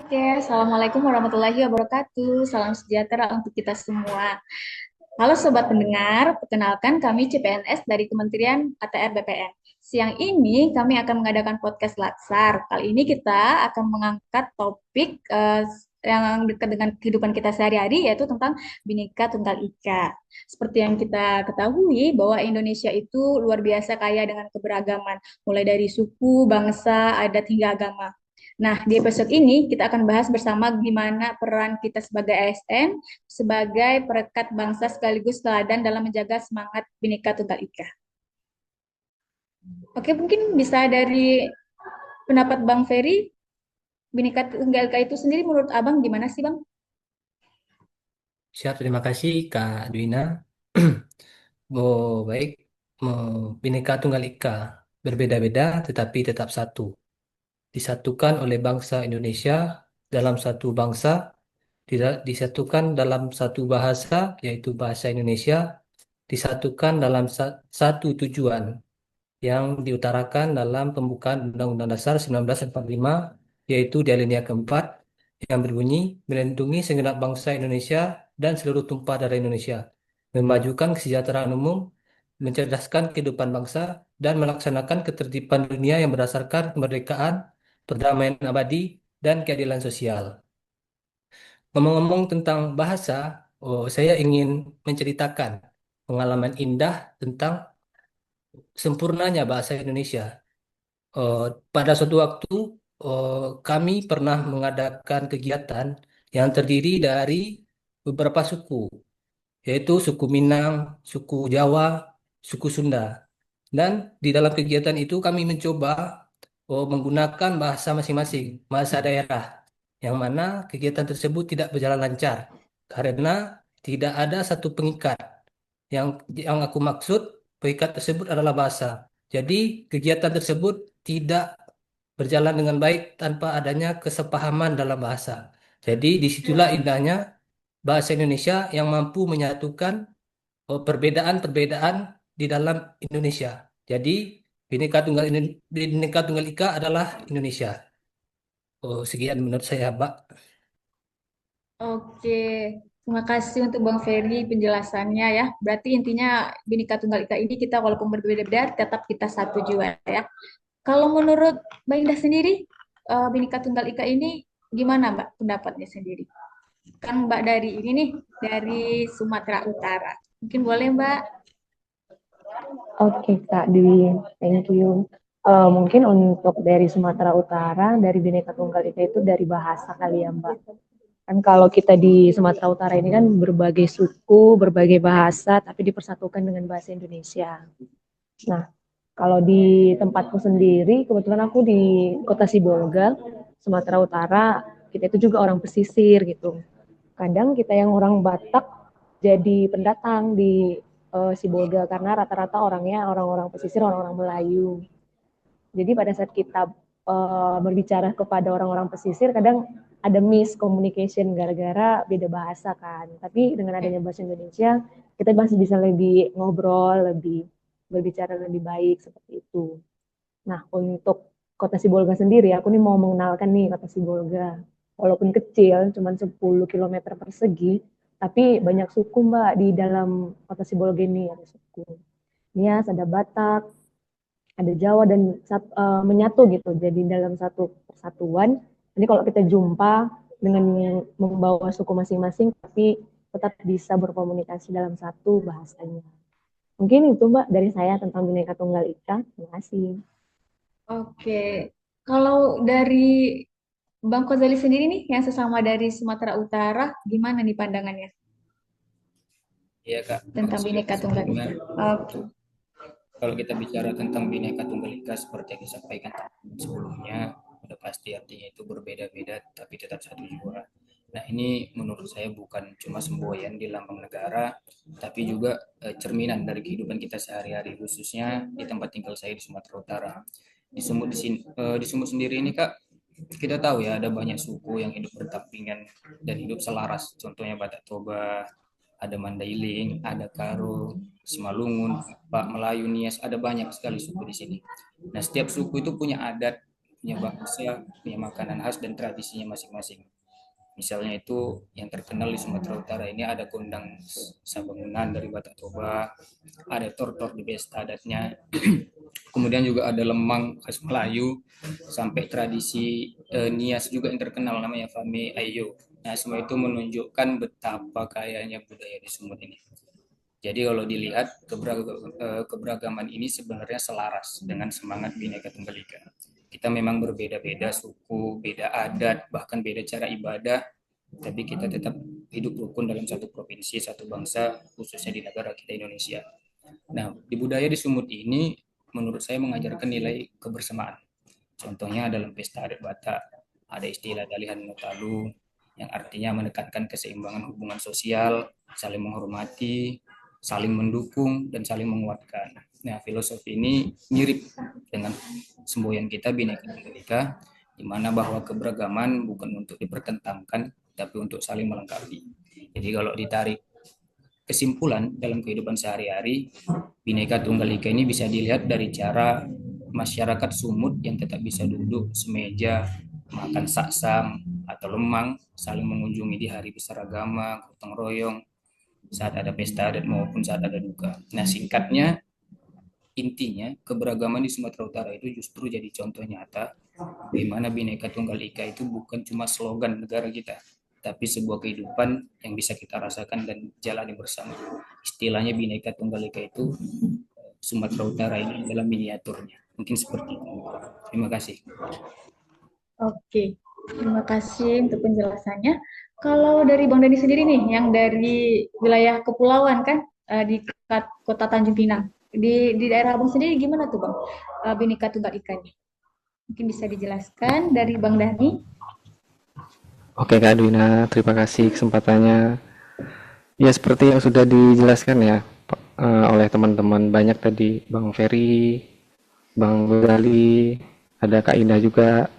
Oke, Assalamualaikum warahmatullahi wabarakatuh. Salam sejahtera untuk kita semua. Halo Sobat pendengar, perkenalkan kami CPNS dari Kementerian ATR BPN. Siang ini kami akan mengadakan podcast Latsar. Kali ini kita akan mengangkat topik yang dekat dengan kehidupan kita sehari-hari, yaitu tentang Bhinneka Tunggal Ika. Seperti yang kita ketahui bahwa Indonesia itu luar biasa kaya dengan keberagaman, mulai dari suku, bangsa, adat hingga agama. Nah, di episode ini kita akan bahas bersama gimana peran kita sebagai ASN sebagai perekat bangsa sekaligus teladan dalam menjaga semangat Bhinneka Tunggal Ika. Oke, mungkin bisa dari pendapat Bang Ferry, Bhinneka Tunggal Ika itu sendiri menurut Abang gimana sih, Bang? Siap, terima kasih Kak Dwina. Baik, Bhinneka Tunggal Ika berbeda-beda tetapi tetap satu. Disatukan oleh bangsa Indonesia dalam satu bangsa, disatukan dalam satu bahasa, yaitu bahasa Indonesia, disatukan dalam satu tujuan yang diutarakan dalam pembukaan Undang-Undang Dasar 1945, yaitu di alinea keempat yang berbunyi melindungi segenap bangsa Indonesia dan seluruh tumpah darah Indonesia, memajukan kesejahteraan umum, mencerdaskan kehidupan bangsa, dan melaksanakan ketertiban dunia yang berdasarkan kemerdekaan, perdamaian abadi, dan keadilan sosial. Ngomong-ngomong tentang bahasa, saya ingin menceritakan pengalaman indah tentang sempurnanya bahasa Indonesia. Eh, Pada suatu waktu eh, kami pernah mengadakan kegiatan yang terdiri dari beberapa suku, yaitu suku Minang, suku Jawa, suku Sunda. Dan di dalam kegiatan itu kami mencoba menggunakan bahasa masing-masing, bahasa daerah, yang mana kegiatan tersebut tidak berjalan lancar karena tidak ada satu pengikat. Yang aku maksud, pengikat tersebut adalah bahasa. Jadi kegiatan tersebut tidak berjalan dengan baik tanpa adanya kesepahaman dalam bahasa. Jadi disitulah indahnya bahasa Indonesia yang mampu menyatukan perbedaan-perbedaan di dalam Indonesia. Jadi Bhinneka Tunggal Ika adalah Indonesia. Sekian menurut saya, Mbak. Oke, terima kasih untuk Bang Ferry penjelasannya ya. Berarti intinya Bhinneka Tunggal Ika ini kita walaupun berbeda-beda tetap kita satu jiwa ya. Kalau menurut Mbak Indah sendiri, Bhinneka Tunggal Ika ini gimana Mbak pendapatnya sendiri? Kan Mbak dari ini nih, dari Sumatera Utara. Mungkin boleh Mbak. Oke, Kak Dwi, thank you. Mungkin untuk dari Sumatera Utara, dari Bhinneka Tunggal Ika itu dari bahasa kali ya, Mbak. Kan kalau kita di Sumatera Utara ini kan berbagai suku, berbagai bahasa, tapi dipersatukan dengan bahasa Indonesia. Nah, kalau di tempatku sendiri, kebetulan aku di Kota Sibolga, Sumatera Utara, kita itu juga orang pesisir gitu. Kadang kita yang orang Batak jadi pendatang di Sibolga karena rata-rata orangnya orang-orang pesisir, orang-orang Melayu. Jadi pada saat kita berbicara kepada orang-orang pesisir, kadang ada miscommunication gara-gara beda bahasa kan. Tapi dengan adanya bahasa Indonesia, kita masih bisa lebih ngobrol, lebih berbicara lebih baik seperti itu. Nah, untuk Kota Sibolga sendiri, aku nih mau mengenalkan nih Kota Sibolga. Walaupun kecil, cuma 10 kilometer persegi, tapi banyak suku Mbak di dalam Kota Sibolga ini. Ada suku Nias, ada Batak, ada Jawa, dan menyatu gitu. Jadi dalam satu persatuan, jadi kalau kita jumpa dengan membawa suku masing-masing, tapi tetap bisa berkomunikasi dalam satu bahasanya. Mungkin itu Mbak dari saya tentang Bhinneka Tunggal Ika. Terima kasih. Oke, kalau dari Bang Kozali sendiri nih, yang sesama dari Sumatera Utara, gimana nih pandangannya Iya, Kak. tentang Makasih Bhinneka atas Tunggal waktunya. Ika? Oke. Kalau kita bicara tentang Bhinneka Tunggal Ika seperti yang disampaikan sebelumnya, udah pasti artinya itu berbeda-beda tapi tetap satu jiwa. Nah, ini menurut saya bukan cuma semboyan di lambang negara, tapi juga cerminan dari kehidupan kita sehari-hari, khususnya di tempat tinggal saya di Sumatera Utara. Di Sumut sendiri ini, Kak, kita tahu ya ada banyak suku yang hidup berdampingan dan hidup selaras. Contohnya Batak Toba, ada Mandailing, ada Karo, Simalungun, Pak Melayu, Nias, ada banyak sekali suku di sini. Nah, setiap suku itu punya adat punya bangsa, punya makanan khas dan tradisinya masing-masing. Misalnya itu yang terkenal di Sumatera Utara ini ada gondang Sabangunan dari Batak Toba, ada tortor di pesta adatnya, kemudian juga ada lemang khas Melayu, sampai tradisi Nias juga yang terkenal namanya Fame Ayo. Nah, semua itu menunjukkan betapa kayanya budaya di Sumut ini. Jadi kalau dilihat keberagaman ini sebenarnya selaras dengan semangat Bhinneka Tunggal Ika. Kita memang berbeda-beda suku, beda adat, bahkan beda cara ibadah, tapi kita tetap hidup rukun dalam satu provinsi, satu bangsa, khususnya di negara kita Indonesia. Nah, di budaya di Sumut ini menurut saya mengajarkan nilai kebersamaan. Contohnya dalam pesta adat Batak, ada istilah Dalihan Notalu yang artinya menekankan keseimbangan hubungan sosial, saling menghormati, saling mendukung, dan saling menguatkan. Nah, filosofi ini mirip dengan semboyan kita Bhinneka Tunggal Ika, di mana bahwa keberagaman bukan untuk dipertentangkan, tapi untuk saling melengkapi. Jadi kalau ditarik kesimpulan dalam kehidupan sehari-hari, Bhinneka Tunggal Ika ini bisa dilihat dari cara masyarakat Sumut yang tetap bisa duduk semeja, makan saksang atau lemang, saling mengunjungi di hari besar agama, gotong royong, saat ada pesta adat maupun saat ada duka. Nah, singkatnya, intinya keberagaman di Sumatera Utara itu justru jadi contoh nyata bagaimana Bhinneka Tunggal Ika itu bukan cuma slogan negara kita, tapi sebuah kehidupan yang bisa kita rasakan dan jalani bersama. Istilahnya Bhinneka Tunggal Ika itu Sumatera Utara ini adalah miniaturnya. Mungkin seperti itu. Terima kasih. Oke, terima kasih untuk penjelasannya. Kalau dari Bang Dani sendiri nih, yang dari wilayah kepulauan kan, di Kota Tanjung Pinang. Di daerah Abang sendiri gimana tuh Bang, Bhinneka Tunggal Ika-nya? Mungkin bisa dijelaskan dari Bang Dani. Oke Kak Dwina, terima kasih kesempatannya. Ya seperti yang sudah dijelaskan ya oleh teman-teman banyak tadi, Bang Ferry, Bang Ghazali, ada Kak Indah juga.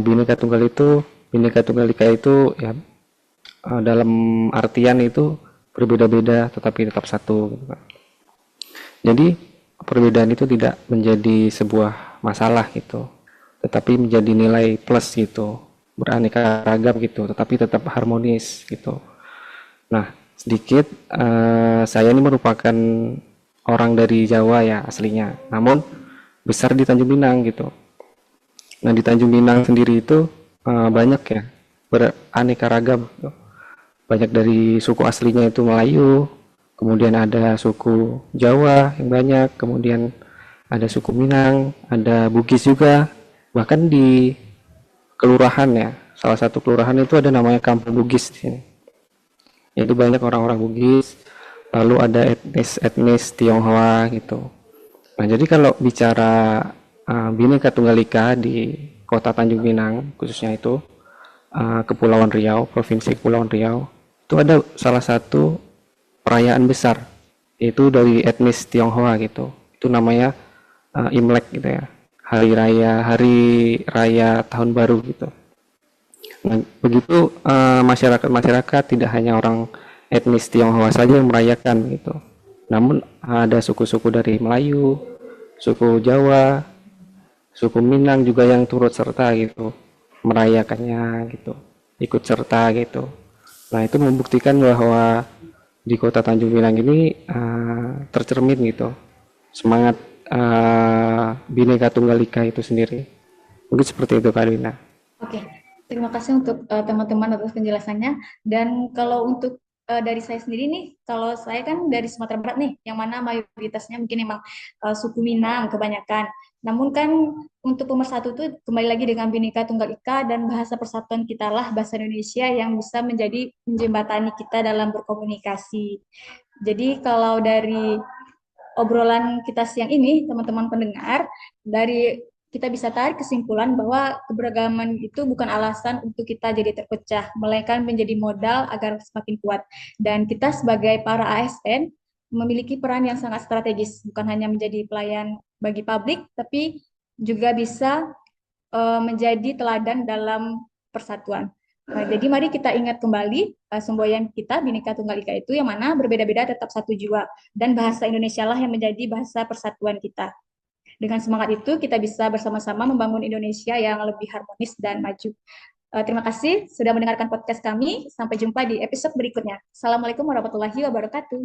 Bhinneka Tunggal Ika itu ya dalam artian itu berbeda-beda tetapi tetap satu. Jadi perbedaan itu tidak menjadi sebuah masalah gitu, tetapi menjadi nilai plus gitu, beraneka ragam gitu, tetapi tetap harmonis gitu. Nah, sedikit saya ini merupakan orang dari Jawa ya aslinya, namun besar di Tanjung Pinang gitu. Nah, di Tanjung Pinang sendiri itu banyak ya, beraneka ragam gitu. Banyak dari suku aslinya itu Melayu, kemudian ada suku Jawa yang banyak, kemudian ada suku Minang, ada Bugis juga, bahkan di kelurahan ya, salah satu kelurahan itu ada namanya Kampung Bugis di sini. Itu banyak orang-orang Bugis, lalu ada etnis Tionghoa gitu. Nah, jadi kalau bicara Bhinneka Tunggal Ika di Kota Tanjung Pinang khususnya itu Kepulauan Riau, Provinsi Kepulauan Riau, itu ada salah satu perayaan besar yaitu dari etnis Tionghoa gitu. Itu namanya Imlek gitu ya. Hari raya tahun baru gitu. Nah, begitu masyarakat tidak hanya orang etnis Tionghoa saja yang merayakan gitu. Namun ada suku-suku dari Melayu, suku Jawa, suku Minang juga yang turut serta gitu, merayakannya gitu, ikut serta gitu. Nah, itu membuktikan bahwa di Kota Tanjung Pinang ini tercermin gitu semangat Bhinneka Tunggal Ika itu sendiri. Mungkin seperti itu Kak Dina. Oke, terima kasih untuk teman-teman atas penjelasannya. Dan kalau untuk dari saya sendiri nih, kalau saya kan dari Sumatera Barat nih, yang mana mayoritasnya mungkin memang suku Minang kebanyakan. Namun kan untuk pemersatu itu kembali lagi dengan Bhinneka Tunggal Ika dan bahasa persatuan kita lah, bahasa Indonesia yang bisa menjadi menjembatani kita dalam berkomunikasi. Jadi kalau dari obrolan kita siang ini, teman-teman pendengar, dari kita bisa tarik kesimpulan bahwa keberagaman itu bukan alasan untuk kita jadi terpecah, melainkan menjadi modal agar semakin kuat. Dan kita sebagai para ASN memiliki peran yang sangat strategis, bukan hanya menjadi pelayan bagi publik, tapi juga bisa menjadi teladan dalam persatuan. Jadi mari kita ingat kembali semboyan kita Bhinneka Tunggal Ika itu yang mana berbeda-beda tetap satu jiwa dan bahasa Indonesia lah yang menjadi bahasa persatuan kita. Dengan semangat itu, kita bisa bersama-sama membangun Indonesia yang lebih harmonis dan maju. Terima kasih sudah mendengarkan podcast kami. Sampai jumpa di episode berikutnya. Assalamualaikum warahmatullahi wabarakatuh.